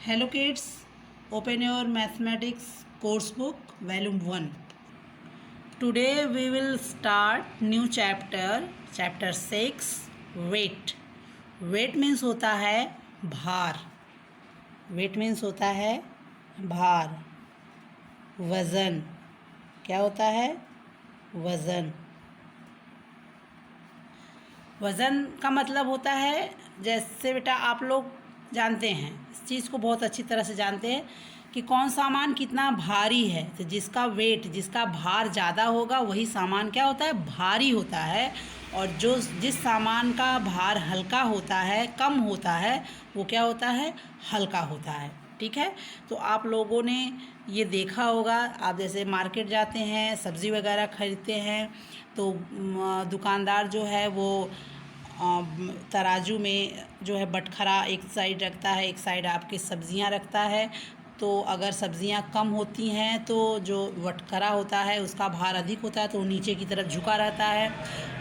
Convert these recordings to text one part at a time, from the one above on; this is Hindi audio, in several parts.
Hello kids, open your mathematics course book volume 1. Today we will start new chapter 6 weight. Weight means होता है भार. Weight means होता है भार. वज़न क्या होता है? वज़न. वज़न का मतलब होता है, जैसे बेटा आप लोग जानते हैं, इस चीज़ को बहुत अच्छी तरह से जानते हैं कि कौन सामान कितना भारी है. तो जिसका वेट, जिसका भार ज़्यादा होगा वही सामान क्या होता है? भारी होता है. और जिस सामान का भार हल्का होता है, कम होता है, वो क्या होता है? हल्का होता है. ठीक है. तो आप लोगों ने ये देखा होगा, आप जैसे मार्केट जाते हैं, सब्ज़ी वगैरह ख़रीदते हैं, तो दुकानदार जो है वो तराजू में जो है बटखरा एक साइड रखता है, एक साइड आपकी सब्ज़ियां रखता है. तो अगर सब्ज़ियां कम होती हैं तो जो बटखरा होता है उसका भार अधिक होता है, तो वो नीचे की तरफ झुका रहता है,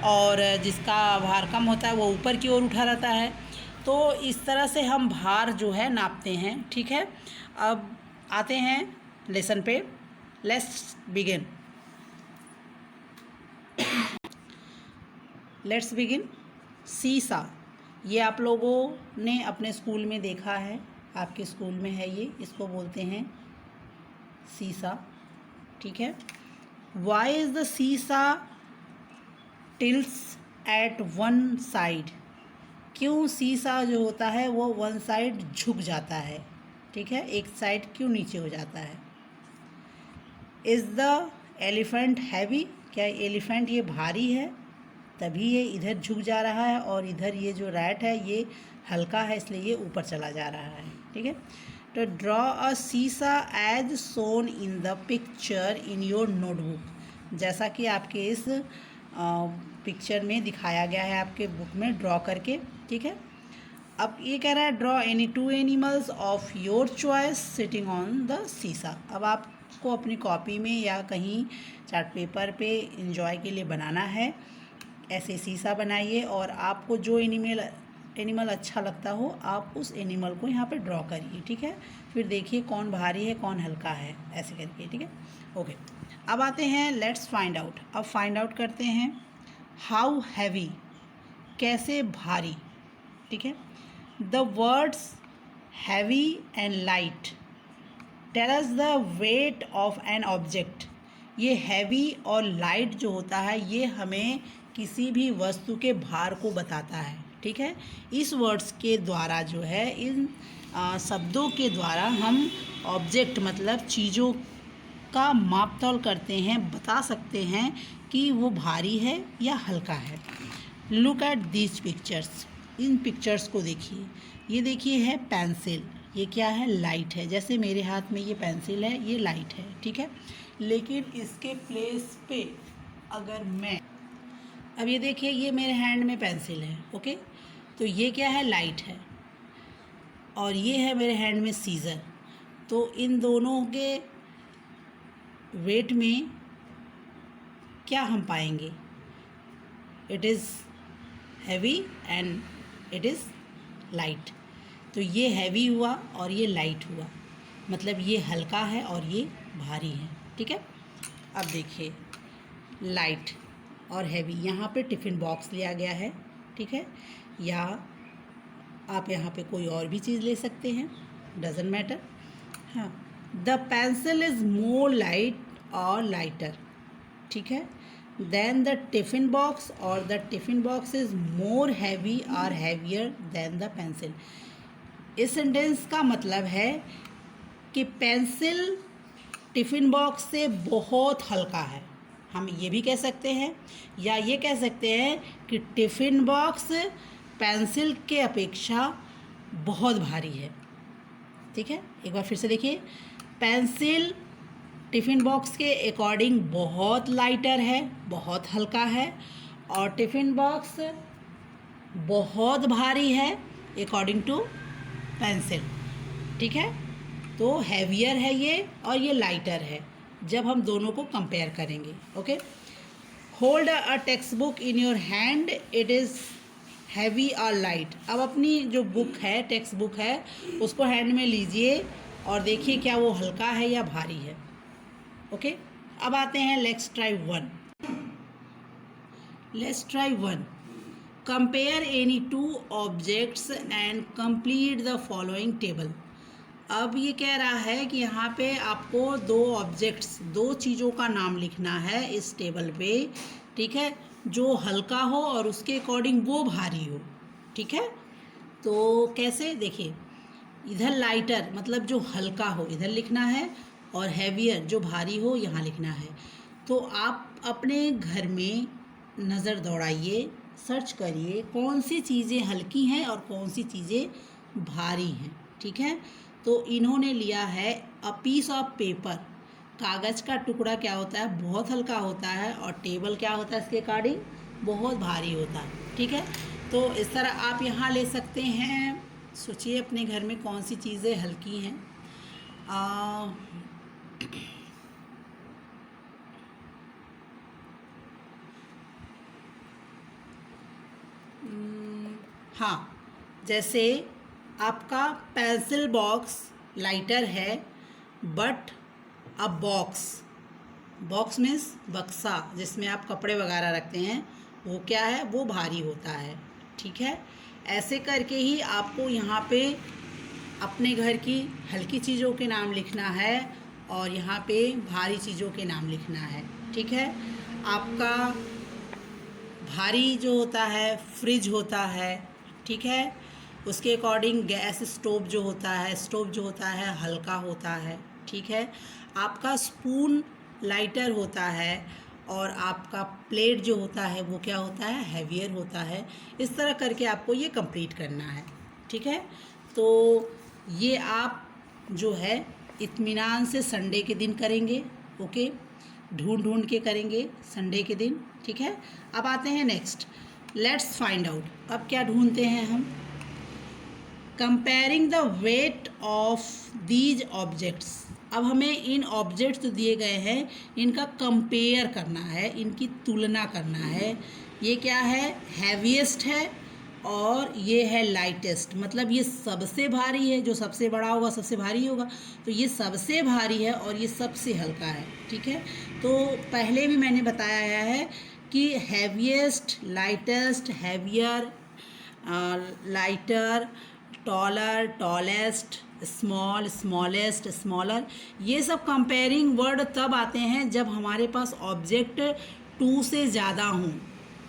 और जिसका भार कम होता है वो ऊपर की ओर उठा रहता है. तो इस तरह से हम भार जो है नापते हैं. ठीक है. अब आते हैं लेसन पे. Let's begin. Let's begin. सीसा, ये आप लोगों ने अपने स्कूल में देखा है, आपके स्कूल में है ये. इसको बोलते हैं सीसा. ठीक है. वाई इज़ द सीसा टिल्स एट वन साइड? क्यों सीसा जो होता है वो वन साइड झुक जाता है? ठीक है. एक साइड क्यों नीचे हो जाता है? Is the elephant heavy? क्या एलिफेंट ये भारी है, तभी ये इधर झुक जा रहा है, और इधर ये जो रैट है ये हल्का है, इसलिए ये ऊपर चला जा रहा है. ठीक है. तो draw a seesaw as shown in the picture in your notebook. जैसा कि आपके इस पिक्चर में दिखाया गया है आपके बुक में ड्रॉ करके. ठीक है. अब ये कह रहा है draw any two animals of your choice sitting on the सीसा. अब आपको अपनी कॉपी में या कहीं चार्ट पेपर पे एंजॉय के लिए बनाना है. ऐसे सीसा बनाइए, और आपको जो एनिमल अच्छा लगता हो आप उस एनिमल को यहाँ पे ड्रॉ करिए. ठीक है. फिर देखिए कौन भारी है कौन हल्का है, ऐसे करके. ठीक है. ओके. अब आते हैं लेट्स फाइंड आउट. अब फाइंड आउट करते हैं. हाउ हैवी, कैसे भारी. ठीक है. The words heavy and light tell us the weight of an object. ये हैवी और लाइट जो होता है ये हमें किसी भी वस्तु के भार को बताता है. ठीक है. इस वर्ड्स के द्वारा जो है, इन शब्दों के द्वारा हम ऑब्जेक्ट मतलब चीज़ों का माप तौल करते हैं, बता सकते हैं कि वो भारी है या हल्का है. Look at these pictures. In pictures को देखिए. ये देखिए है पेंसिल. ये क्या है? लाइट है. जैसे मेरे हाथ में ये पेंसिल है, ये लाइट है. ठीक है. लेकिन इसके प्लेस पे अगर मैं, अब ये देखिए ये मेरे हैंड में पेंसिल है. ओके. तो ये क्या है? लाइट है. और ये है मेरे हैंड में सीज़र. तो इन दोनों के वेट में क्या हम पाएंगे? It is heavy and it is light. तो ये हैवी हुआ और ये लाइट हुआ, मतलब ये हल्का है और ये भारी है. ठीक है. अब देखिए लाइट और हैवी, यहाँ पे टिफ़िन बॉक्स लिया गया है. ठीक है. या आप यहाँ पे कोई और भी चीज़ ले सकते हैं, डजेंट मैटर. हाँ. The pencil is more light और लाइटर. ठीक है. देन द टिफ़िन बॉक्स, और the tiffin box is more heavy और हैवियर देन द पेंसिल. इस सेंटेंस का मतलब है कि पेंसिल टिफ़िन बॉक्स से बहुत हल्का है. हम ये भी कह सकते हैं, या ये कह सकते हैं कि टिफ़िन बॉक्स पेंसिल के अपेक्षा बहुत भारी है. ठीक है. एक बार फिर से देखिए. पेंसिल टिफ़िन बॉक्स के अकॉर्डिंग बहुत लाइटर है, बहुत हल्का है, और टिफ़िन बॉक्स बहुत भारी है अकॉर्डिंग टू पेंसिल. ठीक है. तो हैवियर है ये और ये लाइटर है जब हम दोनों को कंपेयर करेंगे. Okay. Hold a text book in your hand. It is heavy और लाइट। अब अपनी जो बुक है, टेक्स्ट बुक है, उसको हैंड में लीजिए और देखिए क्या वो हल्का है या भारी है। ओके, अब आते हैं let's try one. Let's try one. Compare any two objects and complete the following table. अब ये कह रहा है कि यहाँ पे आपको दो ऑब्जेक्ट्स, दो चीज़ों का नाम लिखना है इस टेबल पे, ठीक है, जो हल्का हो और उसके अकॉर्डिंग वो भारी हो। ठीक है, तो कैसे, देखिए, इधर लाइटर मतलब जो हल्का हो इधर लिखना है, और हैवियर जो भारी हो यहाँ लिखना है। तो आप अपने घर में नज़र दौड़ाइए, सर्च करिए कौन सी चीज़ें हल्की हैं और कौन सी चीज़ें भारी हैं। ठीक है, तो इन्होंने लिया है अ पीस ऑफ पेपर। कागज़ का टुकड़ा क्या होता है, बहुत हल्का होता है, और टेबल क्या होता है इसके अकॉर्डिंग, बहुत भारी होता है। ठीक है, तो इस तरह आप यहाँ ले सकते हैं। सोचिए अपने घर में कौन सी चीज़ें हल्की हैं। हाँ, जैसे आपका पेंसिल बॉक्स लाइटर है, बट अ बॉक्स मीन्स बक्सा जिसमें आप कपड़े वगैरह रखते हैं, वो क्या है, वो भारी होता है। ठीक है, ऐसे करके ही आपको यहाँ पे अपने घर की हल्की चीज़ों के नाम लिखना है और यहाँ पे भारी चीज़ों के नाम लिखना है। ठीक है, आपका भारी जो होता है फ्रिज होता है। ठीक है, उसके अकॉर्डिंग गैस स्टोव जो होता है हल्का होता है। ठीक है, आपका स्पून लाइटर होता है, और आपका प्लेट जो होता है वो क्या होता है, हैवियर होता है। इस तरह करके आपको ये कंप्लीट करना है। ठीक है, तो ये आप जो है इत्मीनान से संडे के दिन करेंगे। ओके, ढूंढ के करेंगे संडे के दिन। ठीक है, अब आते हैं नेक्स्ट, लेट्स फाइंड आउट। अब क्या ढूंढते हैं हम, comparing the weight of these objects. अब हमें इन ऑब्जेक्ट्स जो दिए गए हैं इनका कंपेयर करना है, इनकी तुलना करना है। ये क्या है, हैवीएस्ट है और ये है लाइटेस्ट, मतलब ये सबसे भारी है, जो सबसे बड़ा होगा सबसे भारी होगा, तो ये सबसे भारी है और ये सबसे हल्का है। ठीक है, तो पहले भी मैंने बताया है कि heaviest, lightest, heavier, lighter, taller, tallest, small, smallest, smaller, ये सब कंपेयरिंग वर्ड तब आते हैं जब हमारे पास ऑब्जेक्ट 2 से ज़्यादा हों,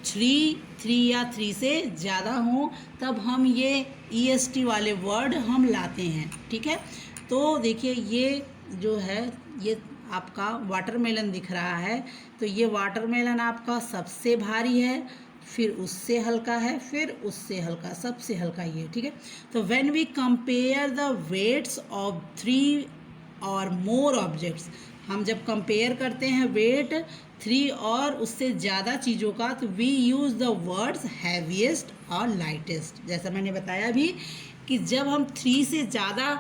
3 या 3 से ज़्यादा हों, तब हम ये EST वाले वर्ड हम लाते हैं। ठीक है, तो देखिए ये जो है, ये आपका वाटरमेलन दिख रहा है, तो ये वाटरमेलन आपका सबसे भारी है, फिर उससे हल्का है, फिर उससे हल्का, सबसे हल्का ये। ठीक है, तो when we compare the weights of 3 or more objects, हम जब कंपेयर करते हैं वेट 3 और उससे ज़्यादा चीज़ों का, तो we use the words heaviest और लाइटेस्ट। जैसा मैंने बताया भी कि जब हम 3 से ज़्यादा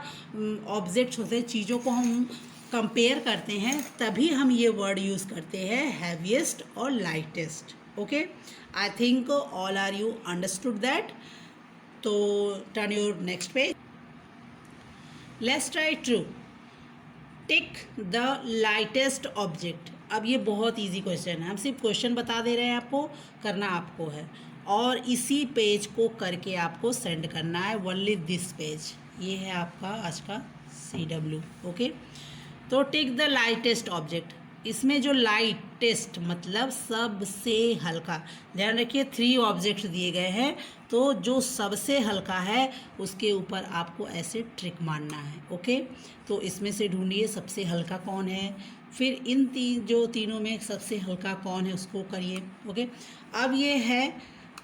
ऑब्जेक्ट्स होते हैं, चीज़ों को हम कंपेयर करते हैं, तभी हम ये वर्ड यूज़ करते हैं हैवीएस्ट और lightest. Okay, I think all are you understood that. So turn your next page. Let's try true. Tick the lightest object. अब ये बहुत इजी क्वेश्चन है, हम सिर्फ क्वेश्चन बता दे रहे हैं, आपको करना आपको है, और इसी पेज को करके आपको सेंड करना है, ओनली दिस पेज। ये है आपका आज का CW। ओके, तो टिक द लाइटेस्ट ऑब्जेक्ट, इसमें जो लाइटेस्ट मतलब सबसे हल्का, ध्यान रखिए 3 ऑब्जेक्ट्स दिए गए हैं, तो जो सबसे हल्का है उसके ऊपर आपको ऐसे ट्रिक मारना है। ओके, तो इसमें से ढूंढिए सबसे हल्का कौन है, फिर इन जो तीनों में सबसे हल्का कौन है उसको करिए। ओके, अब ये है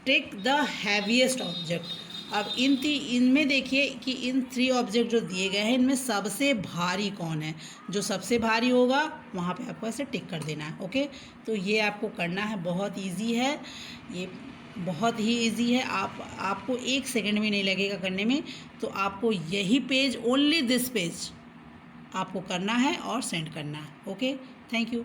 टिक द हैवीएस्ट ऑब्जेक्ट। अब इनमें देखिए कि इन 3 ऑब्जेक्ट जो दिए गए हैं इनमें सबसे भारी कौन है, जो सबसे भारी होगा वहाँ पे आपको ऐसे टिक कर देना है। ओके, तो ये आपको करना है, बहुत इजी है, ये बहुत ही इजी है, आपको 1 सेकंड भी नहीं लगेगा करने में। तो आपको यही पेज, ओनली दिस पेज आपको करना है और सेंड करना है। Okay, thank you.